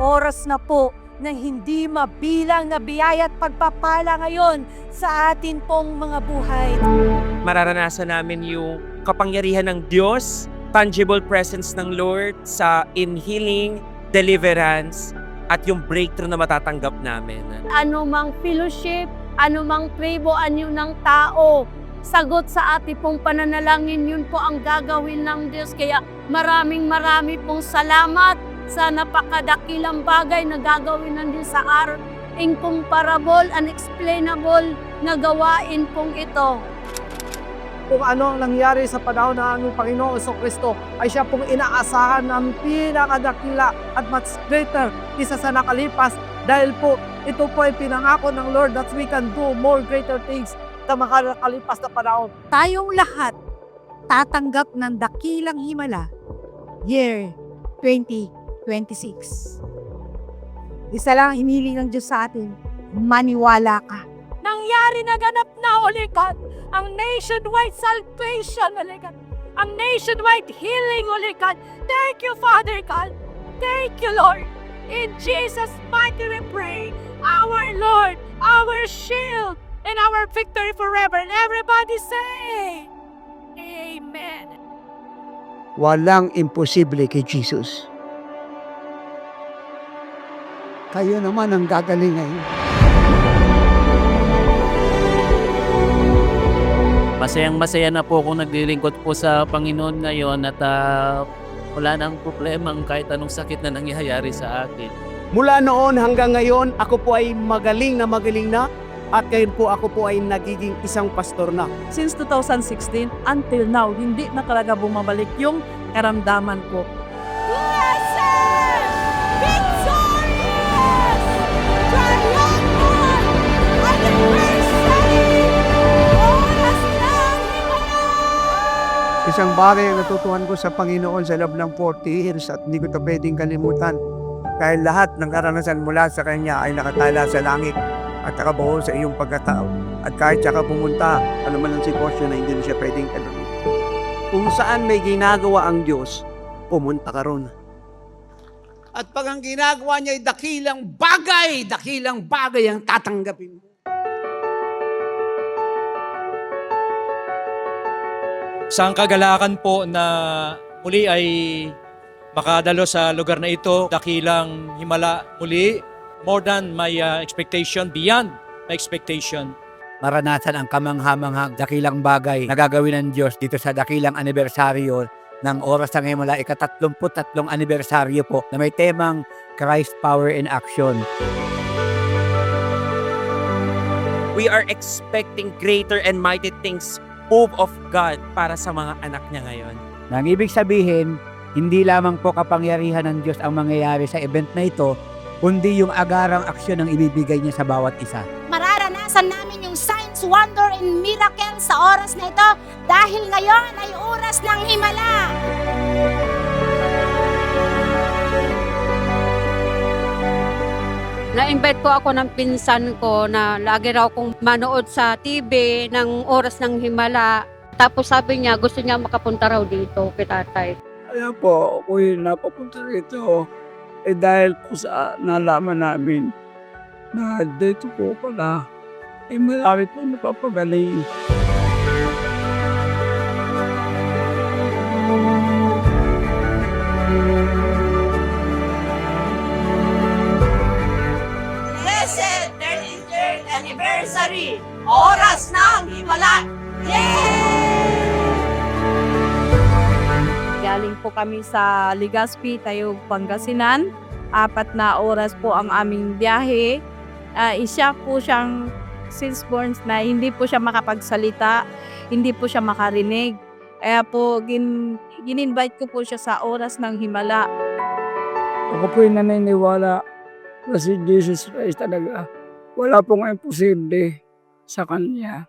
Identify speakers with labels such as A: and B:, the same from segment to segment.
A: Oras na po na hindi mabilang na biyaya at pagpapala ngayon sa atin pong mga buhay.
B: Mararanasan namin yung kapangyarihan ng Diyos, tangible presence ng Lord in healing, deliverance, at yung breakthrough na matatanggap namin.
C: Anumang fellowship, anumang tribo, anyo ng tao, sagot sa ating pong pananalangin, yun po ang gagawin ng Diyos. Kaya marami pong salamat sa napakadakilang bagay na gagawin ng Diyos sa araw. Incomparable, unexplainable na gawain pong ito.
D: Kung ano ang nangyari sa panahon ng aming Panginoong Jesucristo ay siya pong inaasahan ng pinakadakila at much greater isa sa nakalipas, dahil po ito po ay pinangako ng Lord that we can do more greater things sa mga nakalipas na panahon.
A: Tayong lahat tatanggap ng dakilang himala year 2026. Isa lang ang hiniling ng Diyos sa atin, maniwala ka.
C: Nangyari na ganap na ulikat ang nationwide salvation ulikat, ang nationwide healing ulikat. Thank you, Father God. Thank you, Lord. In Jesus' mighty name we pray, our Lord, our shield, and our victory forever. And everybody say, Amen.
E: Walang imposible kay Jesus. Kayo naman ang gagaling ngayon.
F: Masayang-masaya na po kung naglilingkod po sa Panginoon ngayon at wala nang problemang kahit anong sakit na nangyayari sa akin.
D: Mula noon hanggang ngayon, ako po ay magaling na at ngayon po ako po ay nagiging isang pastor na.
G: Since 2016 until now, hindi na talaga bumabalik yung karamdaman ko.
C: Blessed! Victorious! Triumphant! Anniversary! Oras ng himala!
E: Isang bagay ang natutuhan ko sa Panginoon sa loob ng 40 years at hindi ko ito pwedeng kalimutan. Dahil lahat ng karanasan mula sa Kanya ay nakatala sa langit at nakabuo sa iyong pagkatao. At kahit siya ka pumunta, ano man ang sitwasyon na hindi na siya pwedeng kalunin. Kung saan may ginagawa ang Diyos, pumunta ka ron.
H: At pag ang ginagawa niya ay dakilang bagay ang tatanggapin mo.
I: Sa kagalakan po na muli ay makadalo sa lugar na ito, dakilang himala muli, more than my expectation, beyond my expectation.
J: Maranasan ang kamangha-manghang dakilang bagay na gagawin ng Diyos dito sa dakilang anibersaryo ng Oras ng Himala, ika-33 anibersaryo po na may temang Christ Power in Action.
B: We are expecting greater and mighty things, move of God para sa mga anak niya ngayon.
J: Nang ibig sabihin, hindi lamang po kapangyarihan ng Diyos ang mangyayari sa event na ito, kundi yung agarang aksyon ang ibibigay niya sa bawat isa.
C: Mararanasan namin yung signs, wonder, and miracle sa oras na ito dahil ngayon ay oras ng himala. Na-invite po ako ng pinsan ko na lagi raw kong manood sa TV ng Oras ng Himala. Tapos sabi niya, gusto niya makapunta raw dito kay tatay.
E: Kaya po, ako'y napapunta rito dahil po sa nalaman namin na dito po pala marami po napapagaling.
C: Blessed 33rd Anniversary! Oras ng Himala!
G: Galing po kami sa Legazpi, Tayog, Pangasinan. 4 na oras po ang aming biyahe. Isa po siyang since born na hindi po siya makapagsalita, hindi po siya makarinig. Kaya po gin-invite ko po siya sa Oras ng Himala.
E: Ako po'y naniniwala na si Jesus Christ talaga. Wala pong imposible sa Kanya.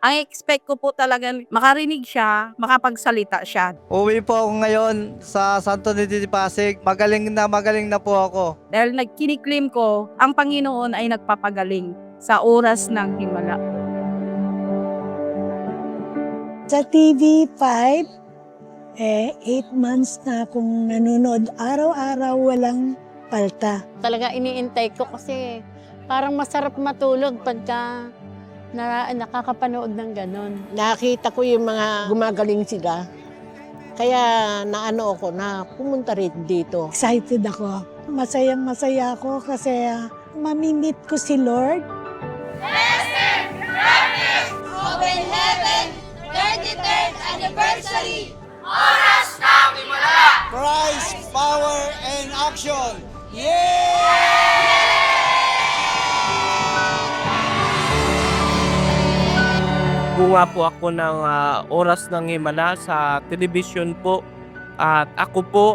G: Ang expect ko po talaga makarinig siya, makapagsalita siya.
D: Uwi po ako ngayon sa Santo Niño de Pasig. Magaling na po ako.
G: Dahil nagkiniklim ko, ang Panginoon ay nagpapagaling sa Oras ng Himala.
K: Sa TV5, 8 months na akong nanonood. Araw-araw walang palta.
G: Talaga iniintay ko kasi parang masarap matulog pagka nakakapanood ng ganon.
C: Nakita ko yung mga gumagaling sila. Kaya naano ako na pumunta rin dito.
K: Excited ako. Masayang-masaya ako kasi mamimit ko si Lord.
C: Open Heaven 33rd Anniversary!
H: Christ, power, and action!
B: Gumawa po ako ng Oras ng Himala sa television po. At ako po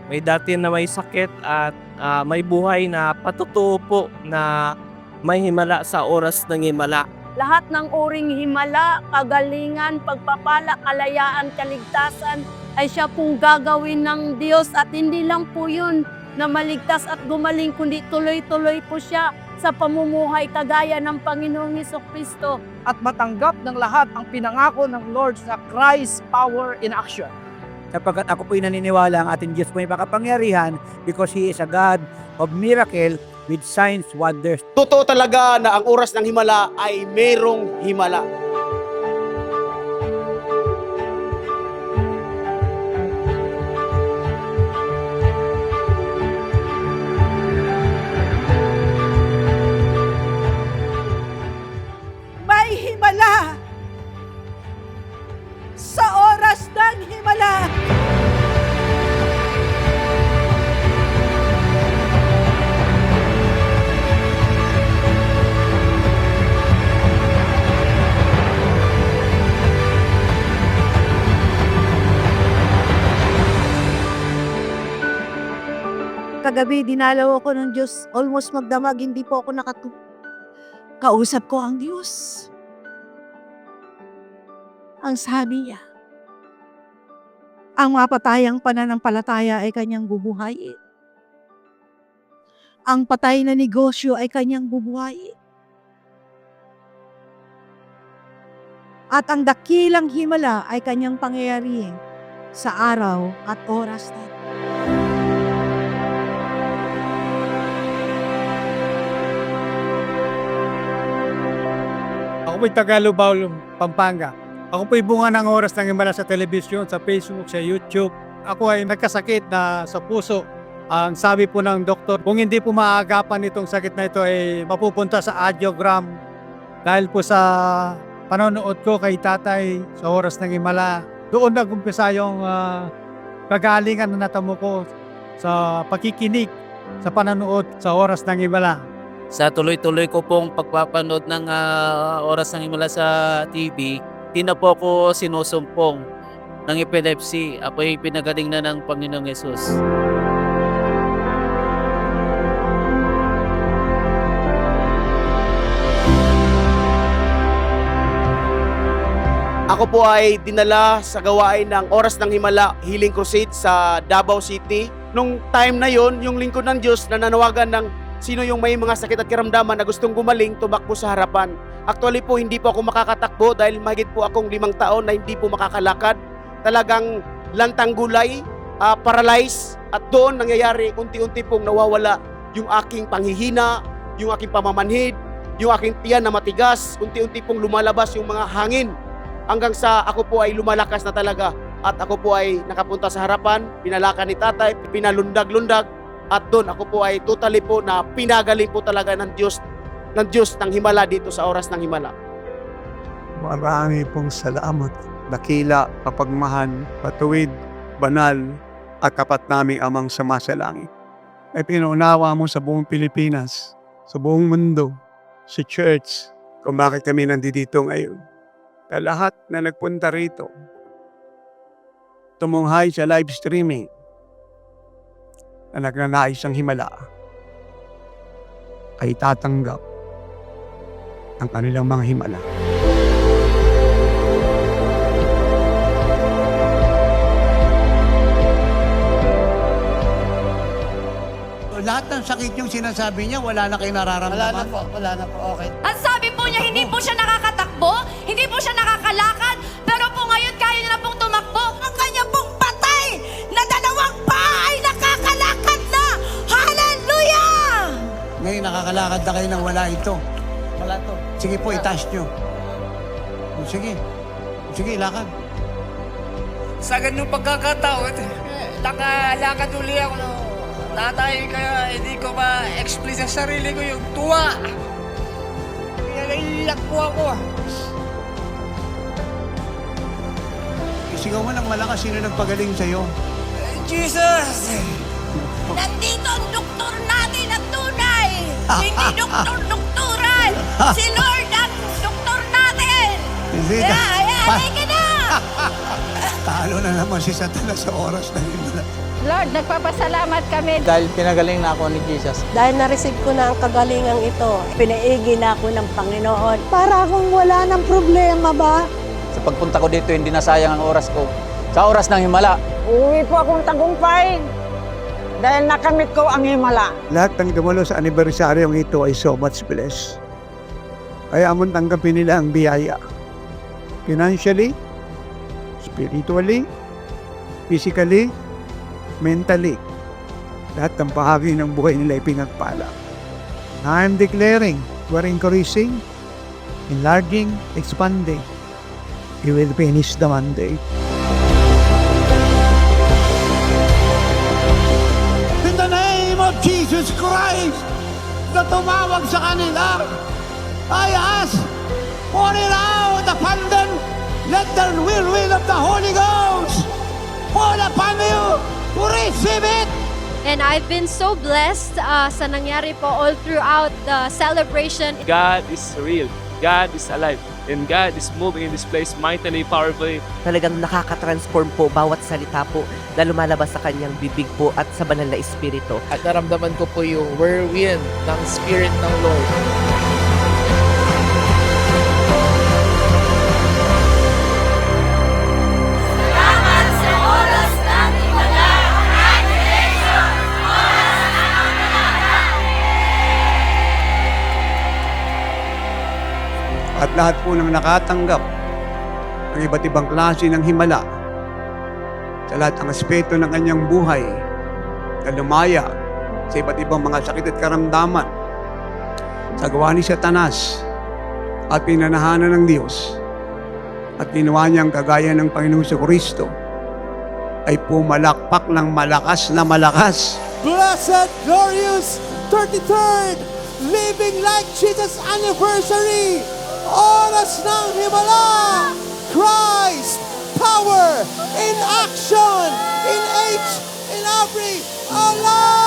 B: may dati na may sakit at may buhay na patotoo po na may himala sa Oras ng Himala.
G: Lahat ng uring himala, kagalingan, pagpapala, kalayaan, kaligtasan ay siya pong gagawin ng Diyos at hindi lang po yun na maligtas at gumaling kundi tuloy-tuloy po siya sa pamumuhay kagaya ng Panginoong Jesucristo.
D: At matanggap ng lahat ang pinangako ng Lord sa Christ power in action.
J: Sapagkat ako po'y naniniwala ang ating Diyos po'y makapangyarihan because He is a God of miracle with signs, wonders.
H: Totoo talaga na ang Oras ng Himala ay merong himala.
A: May himala sa Oras ng Himala. Kagabi, dinalaw ako ng Diyos. Almost magdamag, hindi po ako kausap ko ang Diyos. Ang sabi niya, ang mapatayang pananampalataya ay kanyang bubuhayin. Ang patay na negosyo ay kanyang bubuhayin. At ang dakilang himala ay kanyang pangyayarihin sa araw at oras na ito.
E: Ako po'y Tagalubao, Pampanga. Ako po'y bunga ng Oras ng Himala sa telebisyon, sa Facebook, sa YouTube. Ako ay nagkasakit na sa puso. Ang sabi po ng doktor, kung hindi po maagapan itong sakit na ito ay mapupunta sa angiogram. Dahil po sa panonood ko kay tatay sa Oras ng Himala, doon nag-umpisa yung kagalingan na natamo ko sa pakikinig sa panonood sa Oras ng Himala.
F: Sa tuloy-tuloy ko pong pagpapanood ng Oras ng Himala sa TV, di na po ako sinusumpong ng epilepsy. Apo'y pinagaling na ng Panginoong Yesus.
H: Ako po ay dinala sa gawain ng Oras ng Himala Healing Crusade sa Davao City. Nung time na yon, yung lingkod ng Diyos na nanawagan ng sino yung may mga sakit at karamdaman na gustong gumaling, tumakbo sa harapan. Actually po, hindi po ako makakatakbo dahil mahigit po akong 5 taon na hindi po makakalakad. Talagang lantang gulay, paralyzed, at doon nangyayari unti-unti pong nawawala yung aking panghihina, yung aking pamamanhid, yung aking tiyan na matigas, unti-unti pong lumalabas yung mga hangin. Hanggang sa ako po ay lumalakas na talaga at ako po ay nakapunta sa harapan, pinalakan ni tatay, pinalundag-lundag at doon ako po ay totally po na pinagaling po talaga ng Diyos ng Himala dito sa Oras ng Himala.
E: Marami pong salamat. Dakila, kapagmahan, patuwid, banal, at kapat naming amang sumasalangit. Ay pinunawa mo sa buong Pilipinas, sa buong mundo, sa church, kung bakit kami nandito ngayon. Sa lahat na nagpunta rito, tumunghay sa live streaming, na nagnanais ang himala, ay tatanggap ang kanilang mga himala.
H: Lahat ng sakit yung sinasabi niya, wala na kayo nararamdaman?
C: Wala na po, okay.
L: Ang sabi po niya, hindi po siya nakakatakbo, hindi po siya nakakalakad, pero po ngayon kaya niya na pong tumakbo. Ang kanya pong patay na 2 paa ay nakakalakad na.
E: maglalakad na kayo nang wala ito.
F: Wala to.
E: Sige po, itaas nyo. Sige. Sige, lakad.
M: Sa ganung pagkakataon, nakalakad uli ako no. Tatay, kaya hindi ko ma-explain sa sarili ko yung tuwa. Kaya naiiyak po ako.
E: Isigaw mo ng malakas, sino nagpagaling sa'yo?
M: Jesus!
L: Nandito ang doktor natin na tunay! Hindi doktor-doktoran! Si Lord ang doktor natin!
E: Hindi na.
L: Halika na!
E: Talo na naman si Satanas sa oras na himala.
G: Lord, nagpapasalamat kami.
F: Dahil pinagaling na ako ni Jesus.
K: Dahil na-receive ko na ang kagalingang ito, pinaigi na ako ng Panginoon. Para akong wala ng problema ba?
F: Sa pagpunta ko dito, hindi nasayang ang oras ko. Sa oras ng himala.
K: Uwi po akong tagumpay dahil nakamit ko ang himala.
E: Lahat ng dumalo sa anibersaryong ito ay so much blessed. Kaya amon tanggapin nila ang biyaya. Financially, spiritually, physically, mentally. Lahat ng bahagi ng buhay nila ay pinagpala. I'm declaring, we're increasing, enlarging, expanding. You will finish the mandate. In the name of Jesus Christ, na tumawag sa kanila, I ask, pour it out upon them, let the will of the Holy Ghost fall upon you to receive it.
L: And I've been so blessed sa nangyari po all throughout the celebration.
B: God is real. God is alive. And God is moving in this place mightily, powerfully.
N: Talagang nakaka-transform po bawat salita po na lumalabas sa kanyang bibig po at sa banal na espiritu.
F: At naramdaman ko po yung whirlwind ng Spirit ng Lord.
E: At lahat po ng nakatanggap ng iba't ibang klase ng himala sa lahat ng aspeto ng kanyang buhay na lumaya sa iba't ibang mga sakit at karamdaman sa gawa ni Satanas at pinanahanan ng Diyos at ginawa niyang kagaya ng Panginoong Kristo ay pumalakpak ng malakas na malakas.
D: Blessed, glorious 33rd Living Like Jesus Anniversary! Oras ng himala! Christ! Power! In action! In age! In every! Alive!